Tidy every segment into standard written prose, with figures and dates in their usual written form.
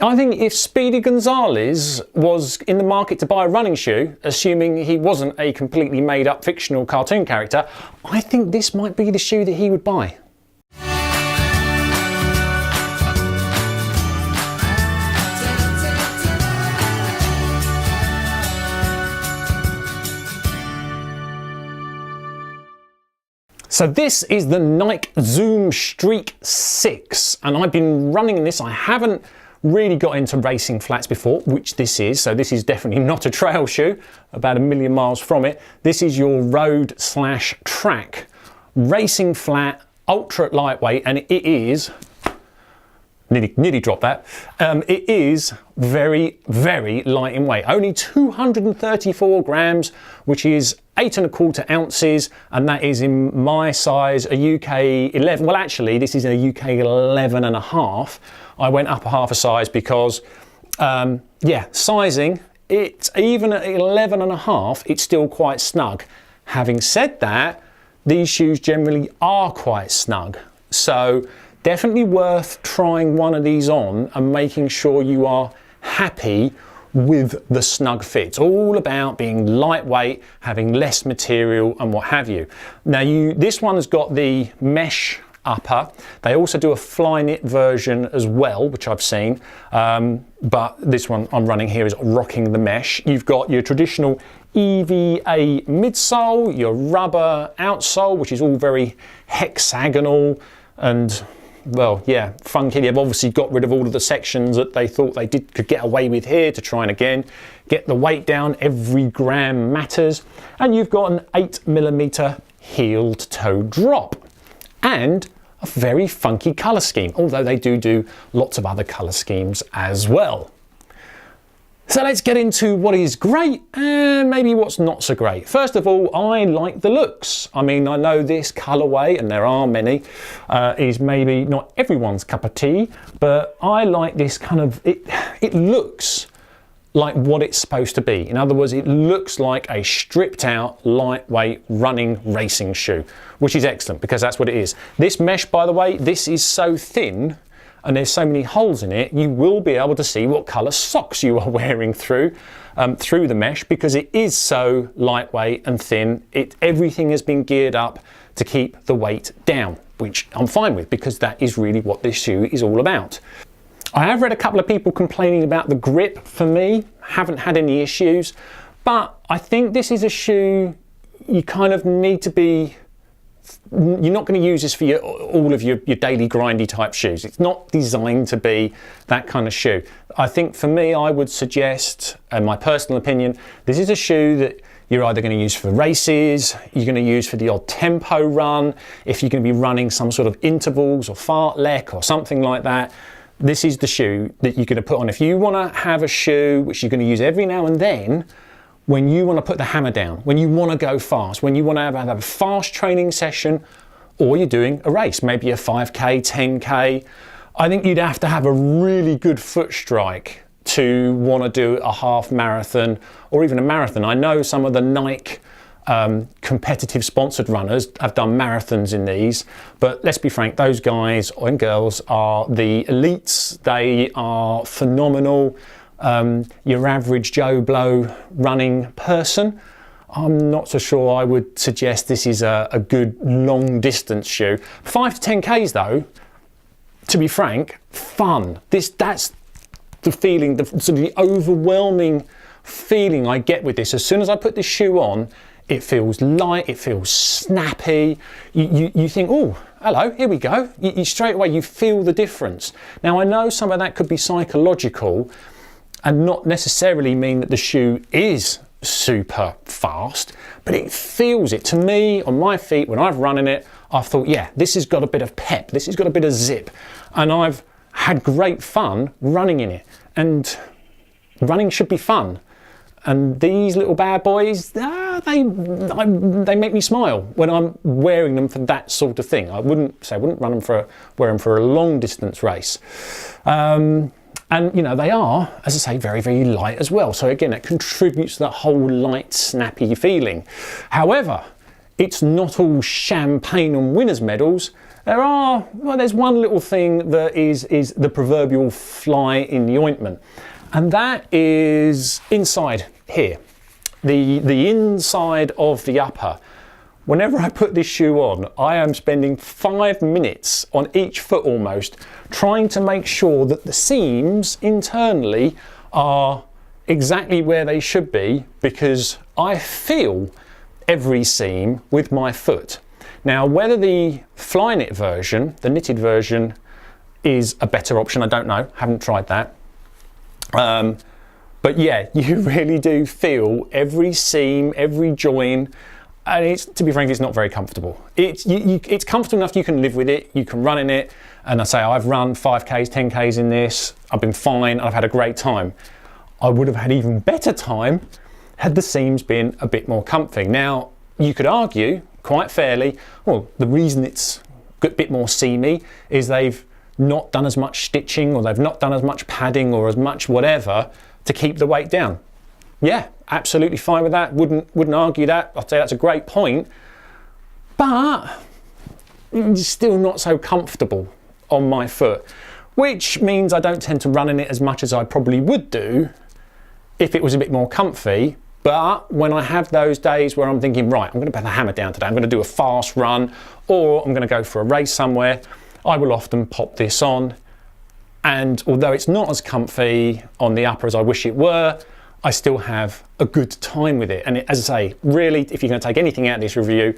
I think if Speedy Gonzales was in the market to buy a running shoe, assuming he wasn't a completely made up fictional cartoon character, I think this might be the shoe that he would buy. So this is the Nike Zoom Streak 6, and I've been running this. I haven't really got into racing flats before, which this is. So this is definitely not a trail shoe, about 1,000,000 miles from it. This is your road/track racing flat, ultra lightweight, and it is, nearly dropped that. It is very, very light in weight, only 234 grams, which is 8¼ ounces, and that is in my size, a UK 11. Well, actually, this is a UK 11.5. I went up a half a size because, yeah, sizing, it's even at 11.5, it's still quite snug. Having said that, these shoes generally are quite snug. So definitely worth trying one of these on and making sure you are happy with the snug fit. It's all about being lightweight, having less material and what have you. Now this one has got the mesh upper. They also do a fly knit version as well, which I've seen, but this one I'm running here is rocking the mesh. You've got your traditional EVA midsole, your rubber outsole, which is all very hexagonal and, well, yeah, funky. They've obviously got rid of all of the sections that they thought they could get away with here to try and again get the weight down. Every gram matters. And you've got an 8mm heeled toe drop and a very funky colour scheme, although they do lots of other colour schemes as well. So let's get into what is great and maybe what's not so great. First of all, I like the looks. I mean, I know this colourway, and there are many, is maybe not everyone's cup of tea, but I like this kind of, it looks like what it's supposed to be. In other words, it looks like a stripped out, lightweight running racing shoe, which is excellent because that's what it is. This mesh, by the way, this is so thin and there's so many holes in it, you will be able to see what colour socks you are wearing through the mesh because it is so lightweight and thin. Everything has been geared up to keep the weight down, which I'm fine with because that is really what this shoe is all about. I have read a couple of people complaining about the grip. For me, haven't had any issues, but I think this is a shoe you kind of need to be, you're not going to use this for all of your daily grindy type shoes. It's not designed to be that kind of shoe. I think for me, I would suggest, in my personal opinion, this is a shoe that you're either going to use for races, you're going to use for the odd tempo run, if you're going to be running some sort of intervals or fartlek or something like that. This is the shoe that you're going to put on. If you want to have a shoe which you're going to use every now and then, when you want to put the hammer down, when you want to go fast, when you want to have a fast training session, or you're doing a race, maybe a 5K, 10K, I think you'd have to have a really good foot strike to want to do a half marathon or even a marathon. I know some of the Nike competitive sponsored runners have done marathons in these, but let's be frank, those guys and girls are the elites. They are phenomenal. Your average Joe Blow running person, I'm not so sure I would suggest this is a good long distance shoe. 5 to 10Ks though, to be frank, fun. That's the feeling, the sort of the overwhelming feeling I get with this. As soon as I put this shoe on, it feels light, it feels snappy. You think, oh, hello, here we go. You straight away, you feel the difference. Now, I know some of that could be psychological and not necessarily mean that the shoe is super fast, but it feels it. To me, on my feet, when I've run in it, I've thought, yeah, this has got a bit of pep, this has got a bit of zip, and I've had great fun running in it. And running should be fun. And these little bad boys, they make me smile when I'm wearing them for that sort of thing. I wouldn't wear them for a long distance race. And you know, they are, as I say, very, very light as well. So again, it contributes to that whole light, snappy feeling. However, it's not all champagne and winners medals, there's one little thing that is the proverbial fly in the ointment, and that is inside here, the inside of the upper. Whenever I put this shoe on, I am spending 5 minutes on each foot almost, trying to make sure that the seams internally are exactly where they should be, because I feel every seam with my foot. Now, whether the fly knit version, the knitted version, is a better option, I don't know, haven't tried that. But yeah, you really do feel every seam, every join, and to be frank, it's not very comfortable. It's comfortable enough you can live with it, you can run in it, and I say I've run 5Ks, 10Ks in this, I've been fine, I've had a great time. I would have had even better time had the seams been a bit more comfy. Now, you could argue, quite fairly, well, the reason it's a bit more seamy is they've not done as much stitching, or they've not done as much padding or as much whatever to keep the weight down. Yeah, absolutely fine with that. Wouldn't argue that. I'd say that's a great point, but it's still not so comfortable on my foot, which means I don't tend to run in it as much as I probably would do if it was a bit more comfy. But when I have those days where I'm thinking, right, I'm going to put the hammer down today, I'm going to do a fast run, or I'm going to go for a race somewhere, I will often pop this on. And although it's not as comfy on the upper as I wish it were, I still have a good time with it. And as I say, really, if you're going to take anything out of this review,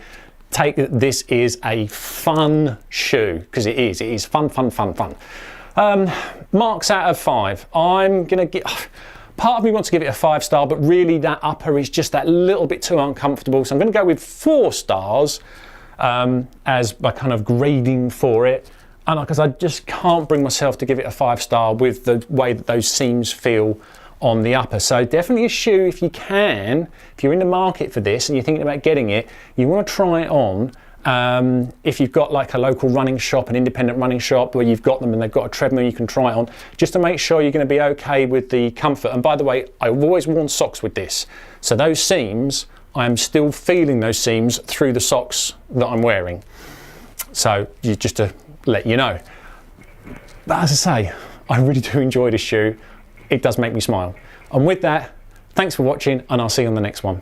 take that this is a fun shoe, because it is fun. Marks out of 5. I'm going to get... Part of me wants to give it a 5-star, but really that upper is just that little bit too uncomfortable. So I'm going to go with 4 stars as my kind of grading for it. And because I just can't bring myself to give it a 5-star with the way that those seams feel on the upper. So definitely a shoe, if you can, if you're in the market for this and you're thinking about getting it, you want to try it on. If you've got like a local running shop, an independent running shop where you've got them and they've got a treadmill you can try it on, just to make sure you're going to be okay with the comfort. And by the way, I've always worn socks with this. So those seams, I am still feeling those seams through the socks that I'm wearing. So just to let you know. But as I say, I really do enjoy this shoe. It does make me smile. And with that, thanks for watching, and I'll see you on the next one.